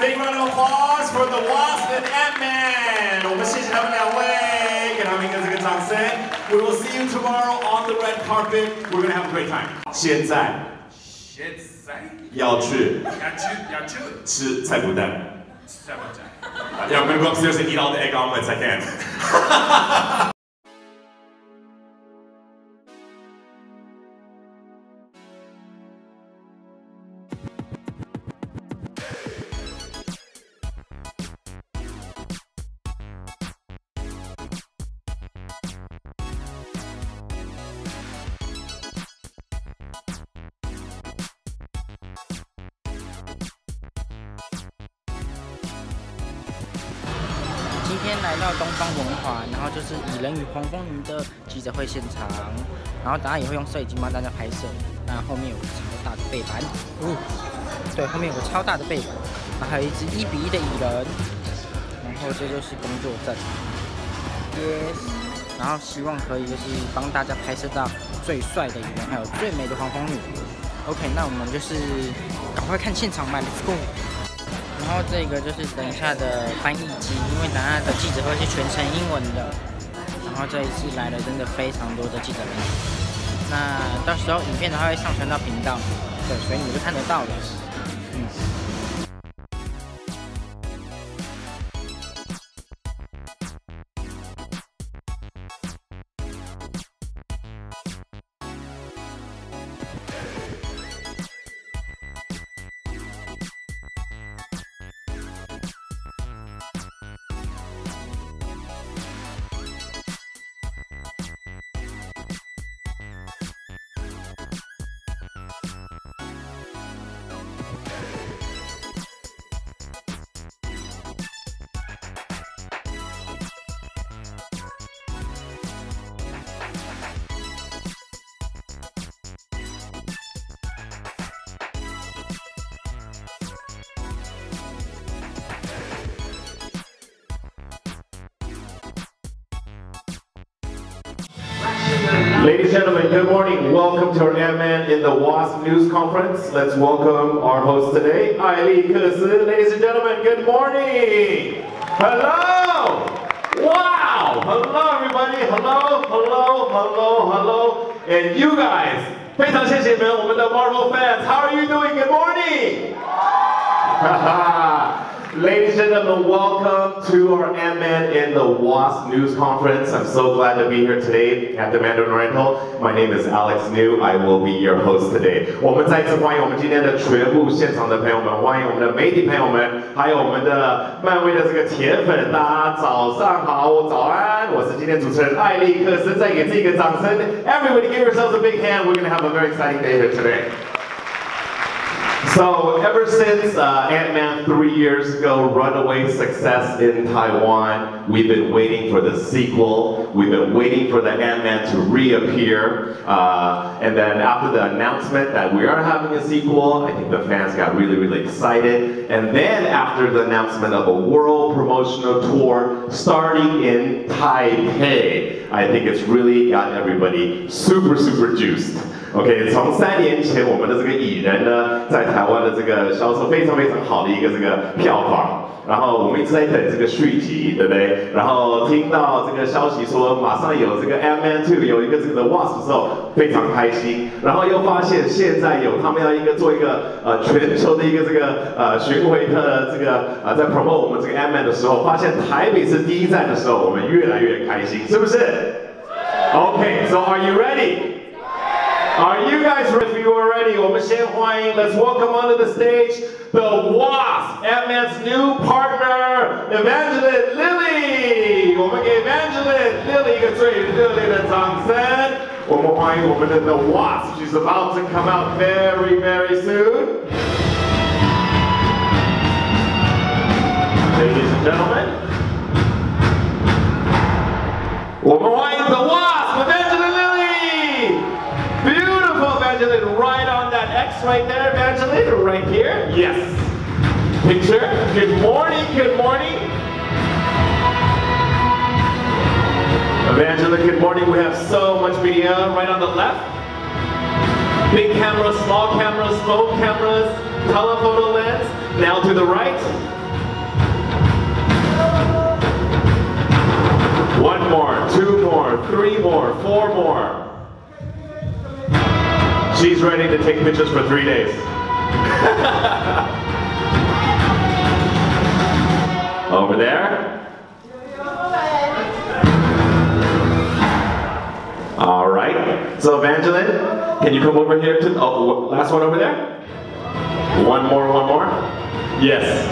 Big round of applause for the Wasp and Ant-Man. 我们谢谢他们两位，给他们一个这个掌声。We will see you tomorrow on the red carpet. We're gonna have a great time. 现在要去吃菜脯蛋。Yeah, I'm gonna go upstairs and eat all the egg omelets I can. 今天来到东方文华，然后就是蚁人与黄蜂女的记者会现场，然后大家也会用摄影机帮大家拍摄。那后面有个超大的背板，对，后面有个超大的背板，然后还有一只1:1的蚁人，然后这就是工作站 ，yes， 然后希望可以就是帮大家拍摄到最帅的蚁人，还有最美的黄蜂女。OK， 那我们就是赶快看现场吧 ，Let's go。 然后这个就是等一下的翻译机，因为等下的记者会是全程英文的。然后这一次来了真的非常多的记者媒体，那到时候影片它会上传到频道，对，所以你们就看得到了。Ladies and gentlemen, good morning. Welcome to our Ant-Man in the Wasp News Conference. Let's welcome our host today, 艾利克斯. Ladies and gentlemen, good morning. Hello. Wow. Hello, everybody. Hello, hello, hello, hello. And you guys, 非常谢谢你们，我们的 Marvel fans. How are you doing? Good morning. Ladies and gentlemen, welcome to our Ant-Man in the Wasp News Conference. I'm so glad to be here today at the Mandarin Oriental. My name is Alex New. I will be your host today. 我们再次欢迎我们今天的全部现场的朋友们，欢迎我们的媒体朋友们，还有我们的漫威的这个铁粉，大家早上好，早安，我是今天主持人艾利克斯，再给自己一个掌声。Everybody give yourselves a big hand. We're going to have a very exciting day here today. So ever since Ant-Man 3 years ago, runaway success in Taiwan, we've been waiting for the sequel. We've been waiting for the Ant-Man to reappear. And then after the announcement that we are having a sequel, I think the fans got really, really excited. And then after the announcement of a world promotional tour starting in Taipei, I think it's really got everybody super, super juiced. OK， 从3年前我们的这个蚁人呢，在台湾的这个销售非常非常好的一个这个票房，然后我们一直在等这个续集，对不对？然后听到这个消息说马上有这个 Ant-Man 2有一个这个 Wasp 的时候，非常开心。然后又发现现在有他们要做一个全球的一个这个巡回的这个在 promote 我们这个 Ant-Man 的时候，发现台北是第一站的时候，我们越来越开心，是不是 ？OK， so are you ready? Are you guys ready? If you are ready, 我们先欢迎 let's welcome onto the stage the Wasp, Ant-Man's new partner, Evangeline Lilly. 我们给 Evangeline Lilly 一个最热烈的掌声。我们欢迎我们的 The Wasp. She's about to come out very, very soon. Ladies and gentlemen, 我们欢迎 The Wasp, Evangeline Lilly. Beautiful, Evangeline, right on that X right there, Evangeline, right here. Yes. Picture. Good morning, good morning. Evangeline, good morning. We have so much media right on the left. Big cameras, small cameras, phone cameras, telephoto lens. Now to the right. One more, two more, three more, four more. She's ready to take pictures for 3 days. Over there. All right. So Evangeline, can you come over here to, oh, last one over there? One more, one more. Yes.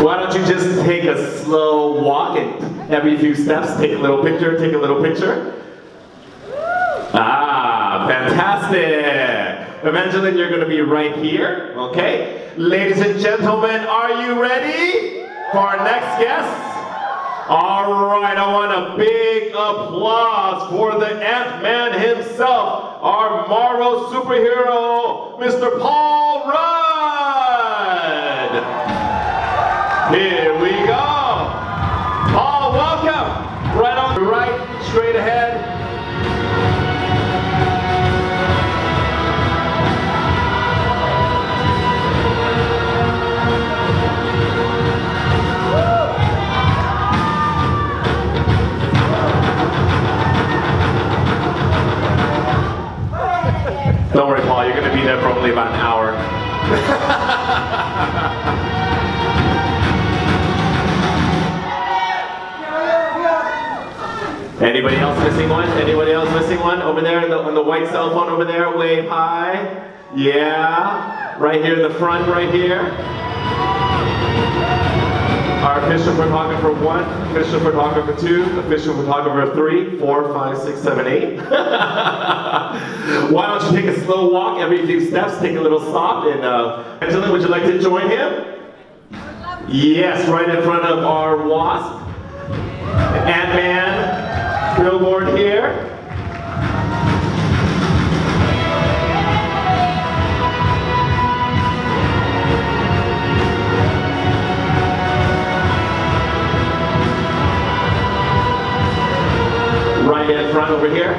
Why don't you just take a slow walk and every few steps, take a little picture, take a little picture. Ah, fantastic. Evangeline, you're going to be right here, okay? Ladies and gentlemen, are you ready for our next guest? All right, I want a big applause for the Ant-Man himself, our Marvel superhero, Mr. Paul Rudd. Here we go. Paul, welcome. Right on the right, straight ahead. Don't worry, Paul, you're going to be there for only about an hour. Anybody else missing one? Anybody else missing one? Over there on the white cell phone over there, wave hi. Yeah, right here in the front, right here. Our official photographer 1, official photographer 2, official photographer 3, 4, 5, 6, 7, 8. Why don't you take a slow walk every few steps, take a little stop, and Angela, would you like to join him? Yes, right in front of our wasp. Ant-Man billboard here. Right in front over here.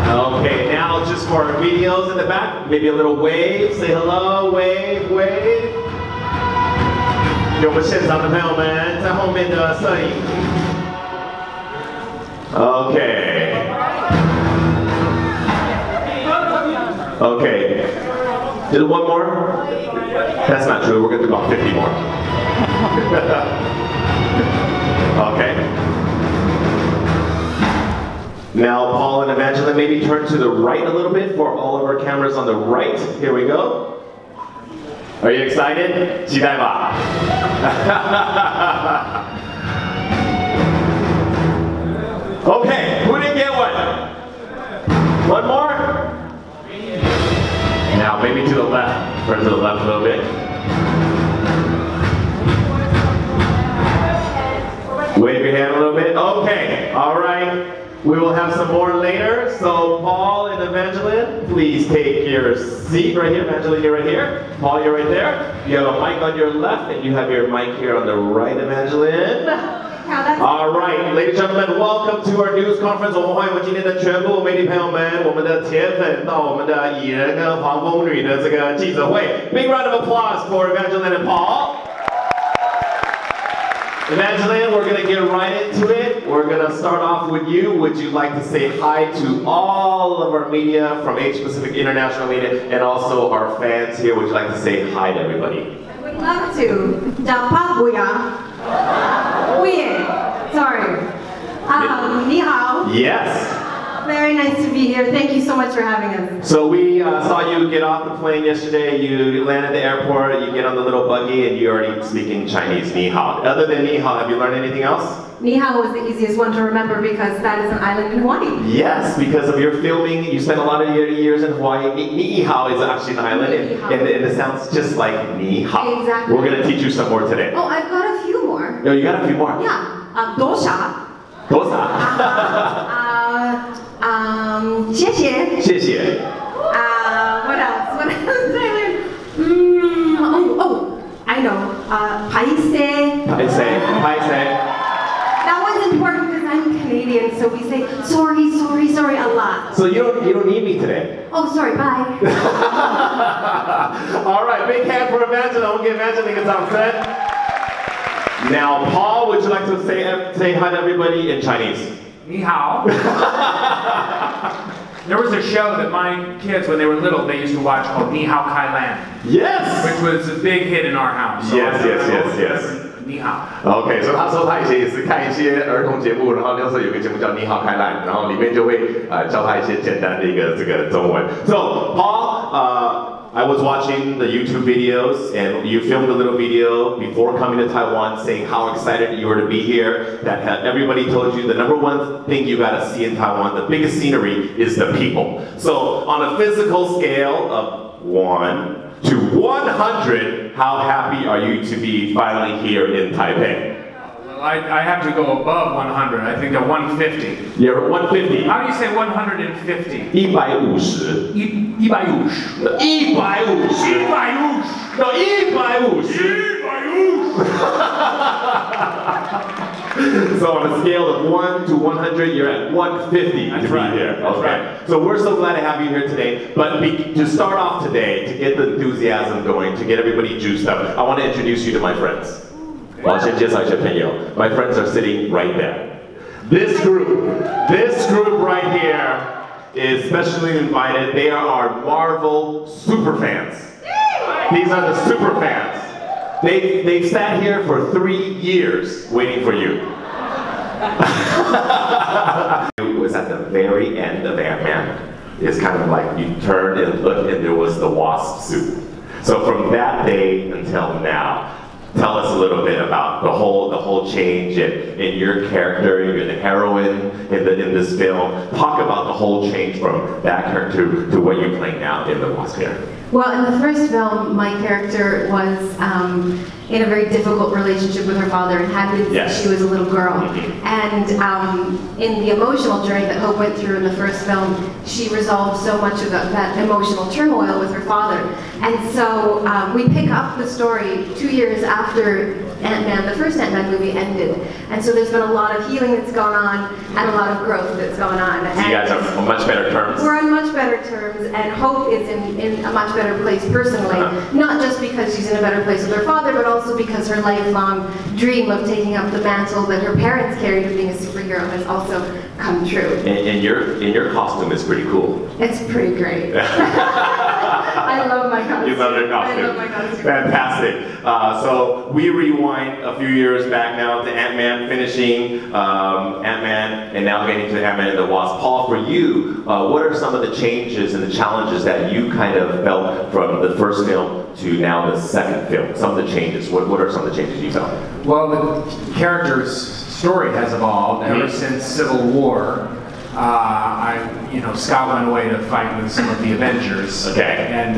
Okay, now just for our videos in the back, maybe a little wave, say hello, wave, wave. 给我们现场的朋友们在后面的摄影。Okay. Okay. Did one more? That's not true. We're going to do about 50 more. Okay. Now, Paul and Evangeline, maybe turn to the right a little bit for all of our cameras on the right. Here we go. Are you excited? 期待吧. Okay, who didn't get one? One more? Now, maybe to the left. Turn to the left a little bit. Wave your hand a little bit. Okay, all right. We will have some more later. So Paul and Evangeline, please take your seat right here. Evangeline, you're right here. Paul, you're right there. You have a mic on your left, and you have your mic here on the right, Evangeline. All right, ladies and gentlemen, welcome to our news conference. 我们欢迎我们今天的全部媒体朋友们，我们的铁粉到我们的蚁人跟黄蜂女的这个记者会。Big round of applause for Evangeline and Paul. Evangeline, we're going to get right into it. We're going to start off with you. Would you like to say hi to all of our media from Asia Pacific International Media and also our fans here? Would you like to say hi to everybody? I would love to. Sorry. 你好. Yes. Very nice to be here. Thank you so much for having us. So we saw you get off the plane yesterday. You land at the airport, you get on the little buggy, and you're already speaking Chinese, ni hao. Other than ni hao, have you learned anything else? Ni hao was the easiest one to remember because that is an island in Hawaii. Yes, because of your filming, you spent a lot of your years in Hawaii. Ni hao is actually an island, and it sounds just like ni hao. Exactly. We're going to teach you some more today. Oh, I've got a few more. No, you got a few more. Yeah. Dosa. Dosa. 谢谢. 谢谢. What else? What else did I learn? I know. Paise. Paise. Paise. That one's important because I'm Canadian. and so we say sorry, sorry, sorry a lot. So you don't need me today. Oh, sorry, bye. All right, big hand for Evangeline. We'll get Evangeline get on set. Now, Paul, would you like to say hi to everybody in Chinese? Ni hao. There was a show that my kids, when they were little, they used to watch called Ni Hao Kai Lan. Yes! Which was a big hit in our house. So yes. Ni hao. OK， 所以他说他以前也是看一些儿童节目，然后那时候有个节目叫《你好开兰》，然后里面就会教他一些简单的这个中文。So Paul, I was watching the YouTube videos, and you filmed a little video before coming to Taiwan saying how excited you were to be here, that everybody told you the number one thing you got to see in Taiwan, the biggest scenery, is the people. So on a physical scale of 1 to 100, how happy are you to be finally here in Taipei? Well, I have to go above 100. I think they're 150. You're 150. How do you say 150? 150. 150. No, 150. So on a scale of 1 to 100, you're at 150 to be here. Okay. So we're so glad to have you here today. But to start off today, to get the enthusiasm going, to get everybody juiced up, I want to introduce you to my friends. My friends are sitting right there. This group right here is specially invited. They are our Marvel super fans. These are the super fans. They've sat here for 3 years waiting for you. It was at the very end of Ant-Man. It's kind of like you turned and looked and there was the wasp suit. So from that day until now, tell us a little bit about the whole change in your character. You're the heroine in this film. Talk about the whole change from that character to what you're playing now in the Wasp character. Well, in the first film, my character was in a very difficult relationship with her father and had been since she was a little girl. And in the emotional journey that Hope went through in the first film, she resolved so much of that emotional turmoil with her father. And so we pick up the story 2 years after Ant-Man, the first Ant-Man movie ended. And so there's been a lot of healing that's gone on and a lot of growth that's gone on. So you guys are on much better terms? We're on much better terms, and Hope is in a much better place personally. Not just because she's in a better place with her father, but also because her lifelong dream of taking up the mantle that her parents carried of being a superhero has also come true. And your costume is pretty cool. It's pretty great. I love my costume. You love your costume. I love my costume. Fantastic. So we rewind a few years back now to Ant-Man, finishing Ant-Man, and now getting to Ant-Man and the Wasp. Paul, for you, what are some of the changes and the challenges that you kind of felt from the first film to now the second film? Some of the changes. What are some of the changes you felt? Well, the character's story has evolved ever since Civil War. Scott went away to fight with some of the Avengers. Okay. And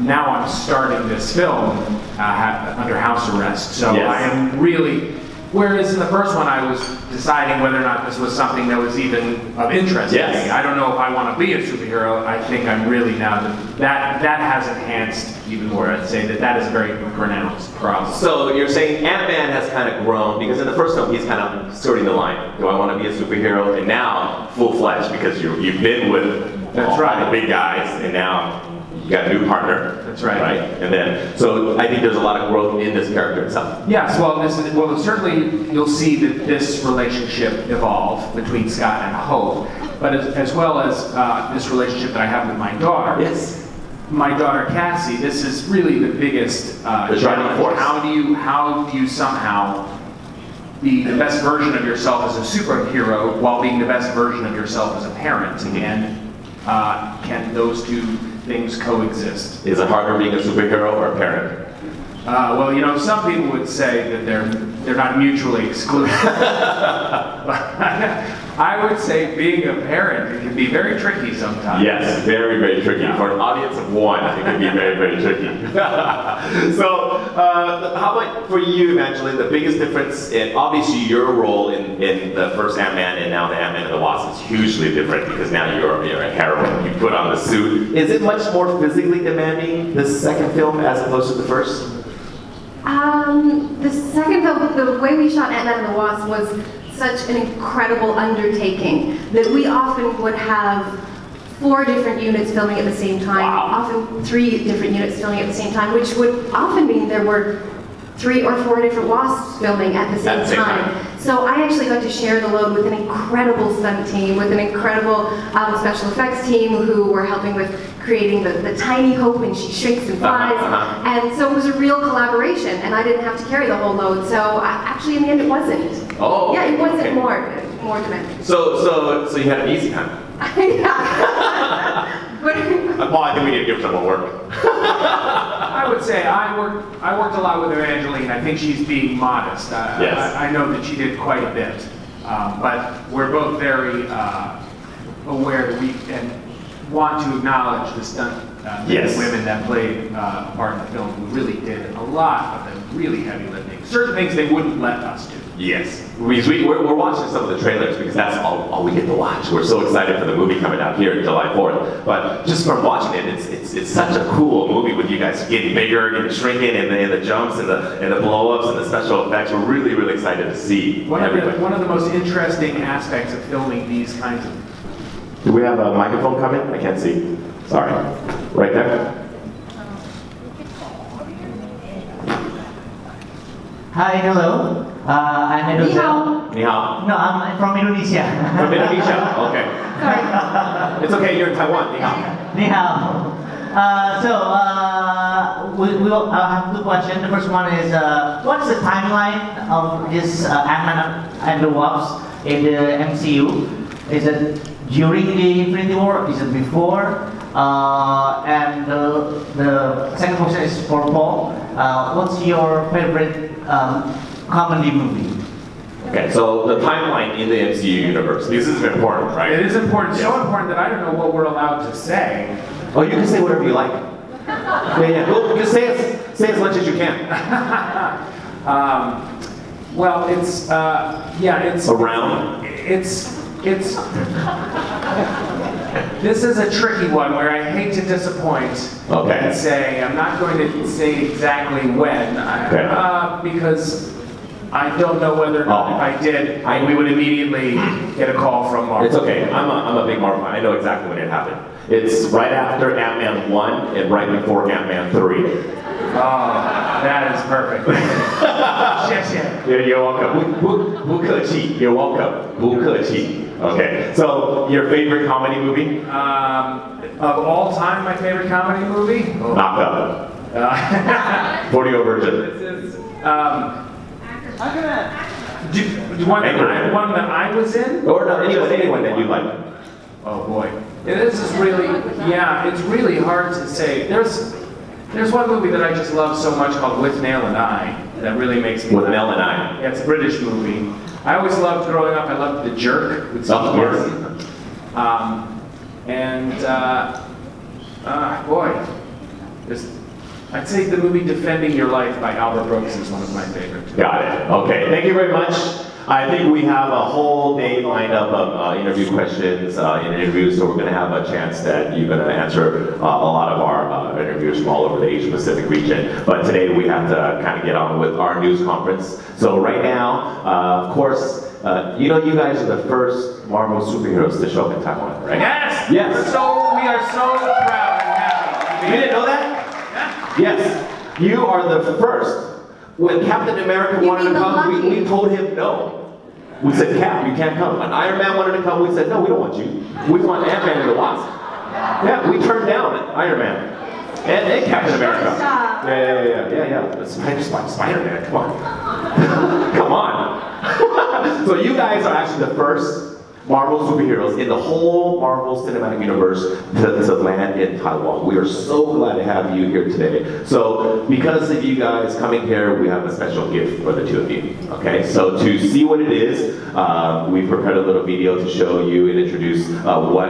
now I'm starting this film under house arrest. So I am really, whereas in the first one I was deciding whether or not this was something that was even of interest to me. I don't know if I want to be a superhero. I think I'm really now, that has enhanced even more. I'd say that is a very pronounced problem. So you're saying Ant-Man has kind of grown, because in the first film he's kind of skirting the line. Do I want to be a superhero? And now, full-fledged, because you've been with all the big guys, and now you got a new partner. That's right. And then, so I think there's a lot of growth in this character itself. Yes, well, certainly you'll see that this relationship evolve between Scott and Hope, but as well as this relationship that I have with my daughter. Yes. My daughter Cassie, this is really the biggest driving force. How do you somehow be the best version of yourself as a superhero while being the best version of yourself as a parent? And can those two things coexist? Is it harder being a superhero or a parent? Well, some people would say that they're not mutually exclusive. I would say being a parent, it can be very tricky sometimes. Yes, very, very tricky. For an audience of one, it can be very, very tricky. So, how about for you, Evangeline, the biggest difference in, obviously your role in the first Ant-Man and now the Ant-Man and the Wasp is hugely different, because now you're a heroine, you put on the suit. Is it much more physically demanding, this second film, as opposed to the first? The second film, the way we shot Ant-Man and the Wasp was such an incredible undertaking that we often would have 4 different units filming at the same time, often 3 different units filming at the same time, which would often mean there were 3 or 4 different wasps filming at the same time. So I actually got to share the load with an incredible stunt team, with an incredible special effects team who were helping with creating the tiny Hope, and she shrinks and flies. And so it was a real collaboration, and I didn't have to carry the whole load. So actually in the end it wasn't. Oh, yeah, it wasn't more demanding. So you had an easy time. Yeah. Well, I think we need to give someone work. I would say I worked a lot with Evangeline. I think she's being modest. Yes. I know that she did quite a bit, but we're both very aware that we and want to acknowledge the stunt men and women that played a part in the film who really did a lot of the really heavy lifting. Certain things they wouldn't let us do. Yes, we're watching some of the trailers because that's all we get to watch. We're so excited for the movie coming out here July 4th. But just from watching it, it's such a cool movie with you guys getting bigger, getting shrinking, and the jumps and the blow-ups and the special effects. We're really, really excited to see everything. One of the most interesting aspects of filming these kinds of... Do we have a microphone coming? I can't see. Sorry. Right there. Hi, hello. I'm Edozel. Ni hao. No, I'm from Indonesia. From Indonesia. Okay. Sorry. It's okay. You're in Taiwan. Ni hao. Ni hao. We'll have 2 questions. The first one is, what's the timeline of this Ant-Man and the Wasp in the MCU? Is it during the Infinity War? Is it before? And the second question is for Paul. What's your favorite comedy movie? Okay, so the timeline in the MCU universe. This is important, right? It is important. So important that I don't know what we're allowed to say. Oh, you can say whatever you like. Yeah. Well, just say as much as you can. Well, it's it's around. It's this is a tricky one where I hate to disappoint and say I'm not going to say exactly when because I don't know whether or not if I did we would immediately get a call from Marvel. It's okay. I'm a big Marvel fan. I know exactly when it happened. It's right after Ant-Man 1 and right before Ant-Man 3. Oh, that is perfect. You're welcome. 不客气. You're welcome. 不客气. Okay. So your favorite comedy movie? Of all time, my favorite comedy movie? Knocked Up. 40 version. Do you want one that I was in? Or no, anyone that you like. Oh boy. This is really, it's really hard to say. There's one movie that I just love so much called With Nail and I that really makes me With Nail and I? Yeah, it's a British movie. I always loved growing up, I loved The Jerk with Steve Martin. Boy, I'd say the movie Defending Your Life by Albert Brooks is one of my favorites. Got it. Okay, thank you very much. I think we have a whole day lined up of interview questions in interviews, so we're going to have a chance that you're going to answer a lot of our interviews from all over the Asia Pacific region. But today we have to kind of get on with our news conference. So right now, of course, you know you guys are the first Marvel superheroes to show up in Taiwan, right? Yes! Yes! We are so proud and happy. You didn't know that? Yeah. Yes. You are the first. When Captain America wanted to come, we told him no. We said, Cap, you can't come. When Iron Man wanted to come, we said, no, we don't want you. We want Ant-Man and the Wasp. Yeah, we turned down Iron Man. And Captain America. Yeah. Spider-Man, come on. Come on. So you guys are actually the first Marvel superheroes in the whole Marvel Cinematic Universe to land in Taiwan. We are so glad to have you here today. So because of you guys coming here, we have a special gift for the two of you. Okay, so to see what it is, we prepared a little video to show you and introduce what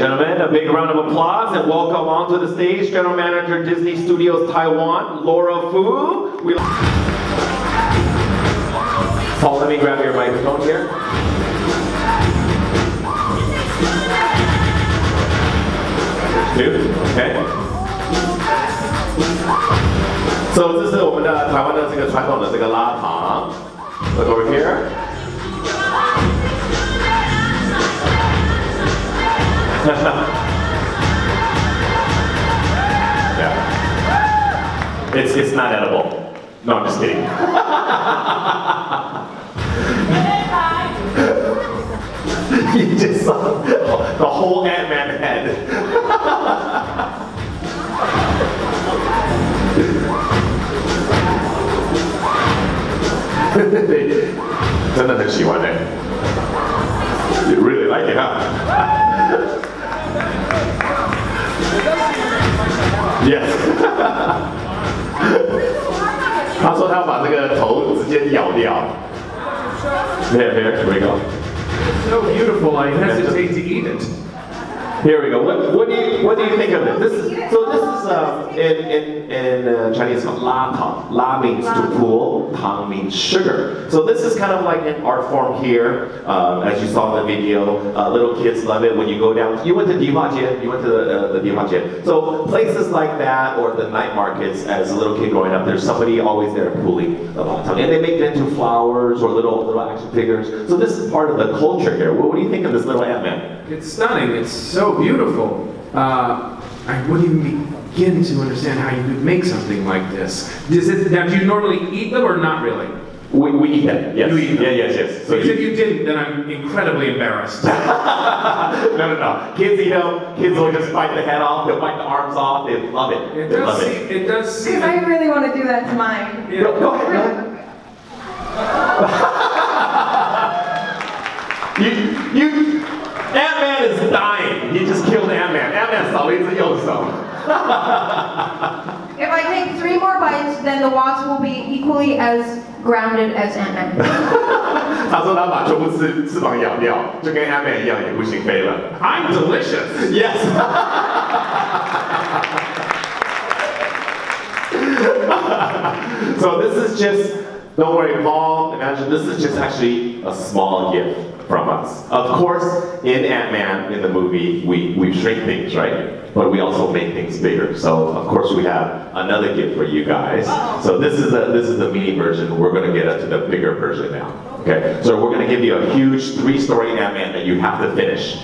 gentlemen, a big round of applause and welcome onto the stage General Manager Disney Studios Taiwan, Laura Fu. Paul, let me grab your microphone here. Two, okay. So 这是我们的台湾的这个传统的这个拉糖。Look over here. Yeah. It's not edible. No, I'm just kidding. You just saw the whole Ant-Man head. 真的很喜欢哎 You really like it, huh? Yes. 他说他要把这个头直接咬掉。Here we go. So beautiful, I hesitate to eat it. Here we go. What do you think of it? This is in Chinese called la tang. La means to pull, tang means sugar. So this is kind of like an art form here, as you saw in the video. Little kids love it when you go down. You went to Dihuajie. You went to the Dihuajie. So places like that or the night markets. As a little kid growing up, there's somebody always there pulling the la tang, and they make it into flowers or little action figures. So this is part of the culture here. What do you think of this little Ant-Man? It's stunning. It's so beautiful. I wouldn't even begin to understand how you could make something like this. Now, do you normally eat them or not really? We eat them, yes. You eat them? Yes. So if you didn't, then I'm incredibly embarrassed. No. Kids eat them. Kids will just bite the head off. They'll bite the arms off. They love it. It does seem. I really want to do that to mine. Yeah. Go ahead. Ant-Man is dying. He just killed Ant-Man. Ant-Man 少了一只右手。 If I take 3 more bites, then the wasp will be equally as grounded as Ant-Man. 他说他把全部翅膀咬掉，就跟 Ant-Man 一样，也不行飞了。I'm delicious. Yes. So this is just, don't worry, Paul, imagine this is just actually a small gift from us. Of course, in Ant-Man, in the movie, we shrink things, right? But we also make things bigger. So of course we have another gift for you guys. So this is the mini version. We're going to get into the bigger version now. Okay, so we're going to give you a huge 3-story Ant-Man that you have to finish.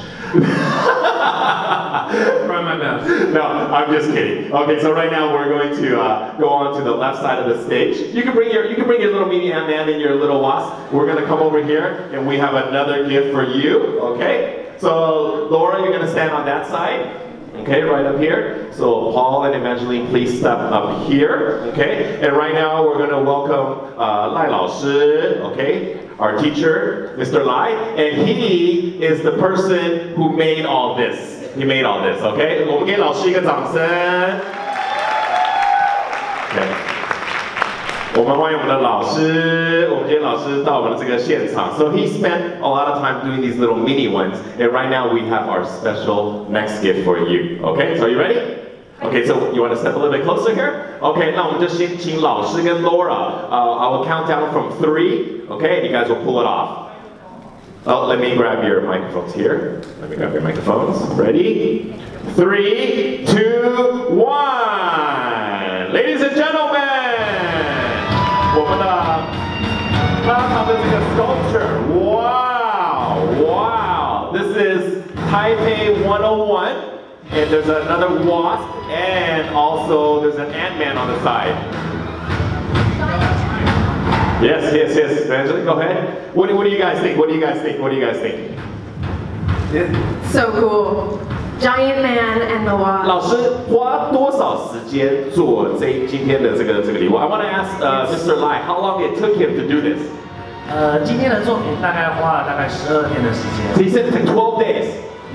Try my best. No, I'm just kidding. Okay, so right now we're going to go on to the left side of the stage. You can bring your little mini Ant-Man and your little wasp. We're going to come over here, and we have another gift for you. Okay, so Laura, you're going to stand on that side. Okay, right up here. So Paul and Evangeline, please step up here. Okay, and right now we're going to welcome Lai Lao Shi. Okay, our teacher, Mr. Lai, and he is the person who made all this. He made all this. Okay, 我们给老师一个掌声。Okay. 我们欢迎我们的老师，我们今天老师到我们的这个现场。So he spent a lot of time doing these little mini ones, and right now we have our special next gift for you. Okay, so are you ready? Okay, so you want to step a little bit closer here? Okay, 那我们就先请老师跟 Laura. I will count down from 3. Okay, and you guys will pull it off. Oh, let me grab your microphones here. Let me grab your microphones. Ready? 3, 2, 1. Ladies and gentlemen. 我们的拉糖的这个 sculpture, wow! This is Taipei 101, and there's another wasp, and also there's an Ant-Man on the side. Yes. Evangeline, go ahead. What do you guys think? What do you guys think? So cool. Giant Man and the Wasp. 老师花多少时间做今天的这个礼物 I want to ask Mr. Lai how long it took him to do this. 今天的作品大概花了大概12天的时间。 He said it took 12 days.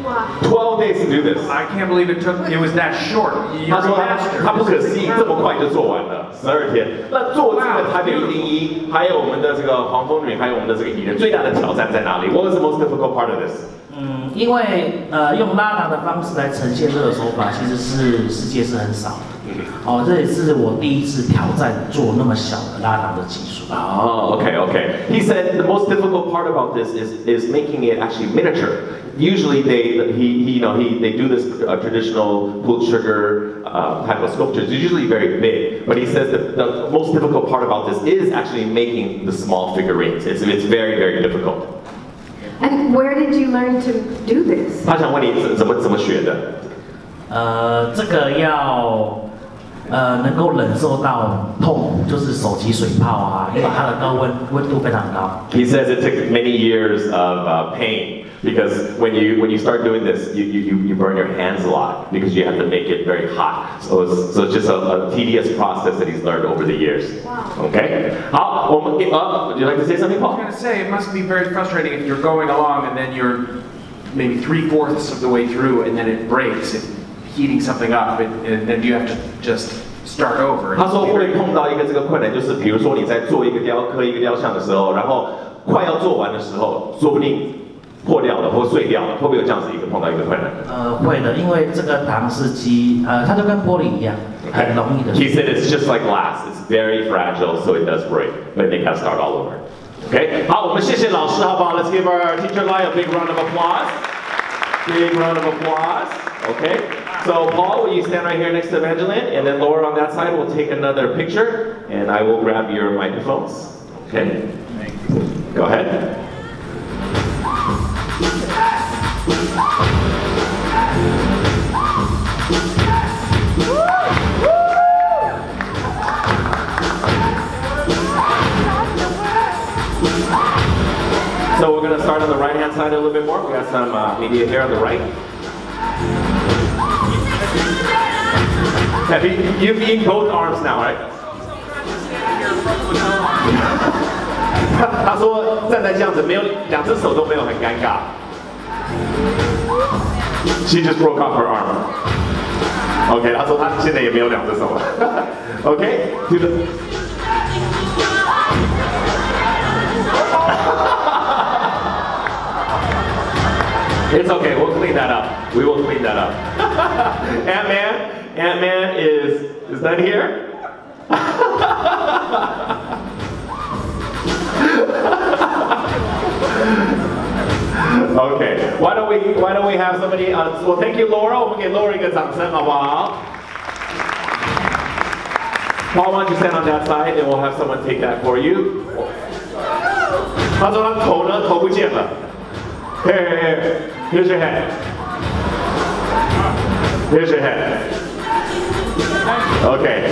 12 days to do this. I can't believe it was that short. 他说他不可思议，这么快就做完了，12天。那做这个台北101，还有我们的这个黄蜂女，还有我们的这个蚁人，最大的挑战在哪里？ What was the most difficult part of this? 因为用拉长的方式来呈现这个手法，其实是世界是很少的。这也是我第一次挑战做那么小的拉长的技术。Okay. He said the most difficult part about this is making it actually miniature. Usually they do this traditional pulled sugar type of sculptures. It's usually very big, but he says that the most difficult part about this is actually making the small figurines. It's very, very difficult. And where did you learn to do this? 他想问你怎么学的？这个要能够忍受到痛苦，就是手起水泡啊，因为它的温度非常高。He says it took many years of pain because when you start doing this, you burn your hands a lot because you have to make it very hot. So it's just a tedious process that he's learned over the years. Wow. Okay. 好，我们would you like to say something, Paul? I was going to say it must be very frustrating if you're going along and then you're maybe 3/4 of the way through and then it breaks. Heating something up, and then you have to just start over. 他说会碰到一个这个困难，就是比如说你在做一个雕刻、一个雕像的时候，然后快要做完的时候，说不定破掉了或碎掉了，会不会有这样子碰到一个困难？会的，因为这个糖是它就跟玻璃一样，很容易的。He said it's just like glass. It's very fragile, so it does break, but they gotta start all over. Okay. 好，我们谢谢老师，好不好？ Let's give our teacher Lai a big round of applause. Big round of applause. Okay. So Paul, will you stand right here next to Evangeline, and then Laura on that side will take another picture, and I will grab your microphones. Okay. Go ahead. So we're going to start on the right-hand side a little bit more. We got some media here on the right. You've eaten both arms now, right? 他说站在这样子，没有两只手都没有很尴尬。She just broke off her arm. OK， 他说他现在也没有两只手了。OK， to the. It's okay. We'll clean that up. We will clean that up. Ant-Man is that here? Okay. Why don't we have somebody? Well, thank you, Laura. 我们给 Laura 一个掌声，好不好？ Paul, why don't you stand on that side, and we'll have someone take that for you. 他说他头不见了。Here, here's your head. Here's your head. Okay.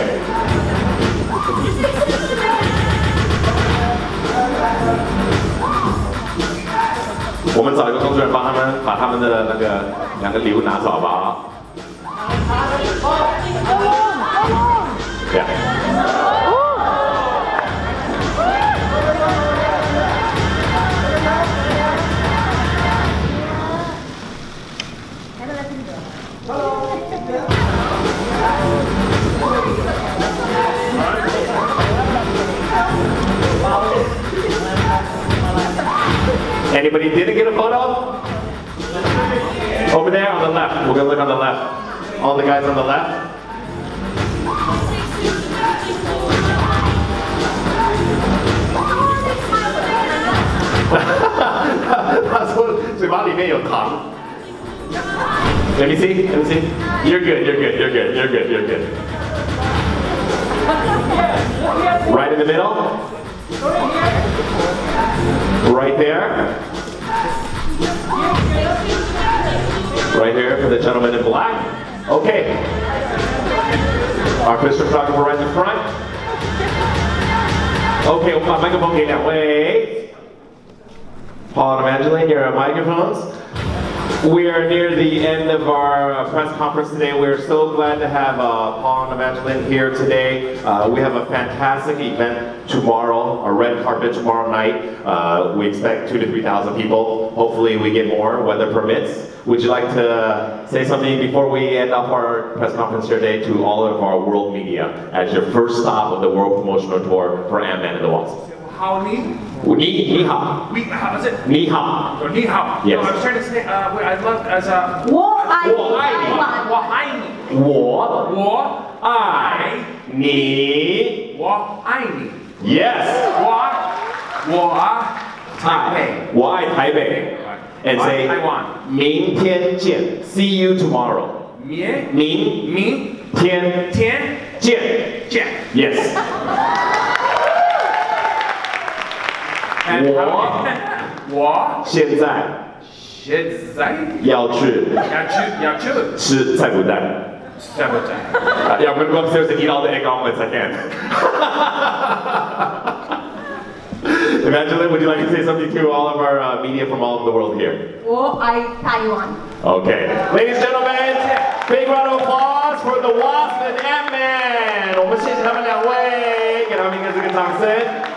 我们找一个工作人员帮他们把他们的那个两个礼物拿走，好不好？ Yeah. Anybody didn't get a photo? Over there on the left. We're gonna look on the left. All the guys on the left. Let me see. You're good. Right in the middle. Right there. Right here for the gentleman in black. Okay. Our Christian photographer right in the front. Okay, my microphone came that way. Paul and Evangeline, your microphones. We are near the end of our press conference today. We're so glad to have Paul and Evangeline here today. We have a fantastic event tomorrow, a red carpet tomorrow night. We expect 2,000 to 3,000 people. Hopefully we get more, weather permits. Would you like to say something before we end off our press conference today to all of our world media as your first stop of the world promotional tour for Ant-Man and the Wasp? Ni hao. How is it? Ni hao. Or ni hao. Yes. No, I was trying to say, I love as a... 我爱你，我爱你。我爱你。我爱你。我爱你。 Yes. 我爱台北。 And say, 明天见. See you tomorrow. 明天见. Yes. 我现在要去吃菜脯蛋。Yeah, I'm gonna go upstairs and eat all the egg omelets I can. Evangeline, would you like to say something to all of our media from all over the world here? 我爱台湾。 Okay. Ladies and gentlemen, big round of applause for the Wasp and Ant-Man. 我们谢谢他们两位，给他们一个这个掌声。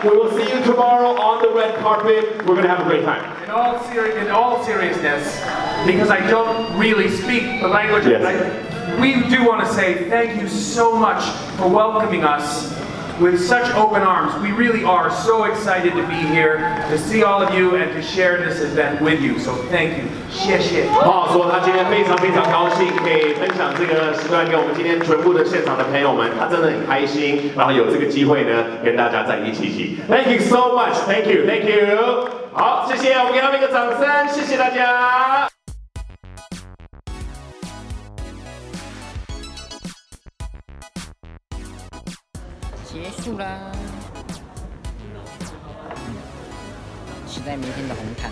We will see you tomorrow on the red carpet. We're going to have a great time. In all seriousness, because I don't really speak the language, yes. We do want to say thank you so much for welcoming us with such open arms. We really are so excited to be here, to see all of you and to share this event with you. So thank you. 谢谢。Paul 说他今天非常高兴可以分享这个时段给我们今天全部的现场的朋友们，他真的很开心，然后有这个机会呢跟大家在一起。Thank you so much. Thank you. Thank you. 好，谢谢，我们给他们一个掌声，谢谢大家。结束啦，期待明天的红毯。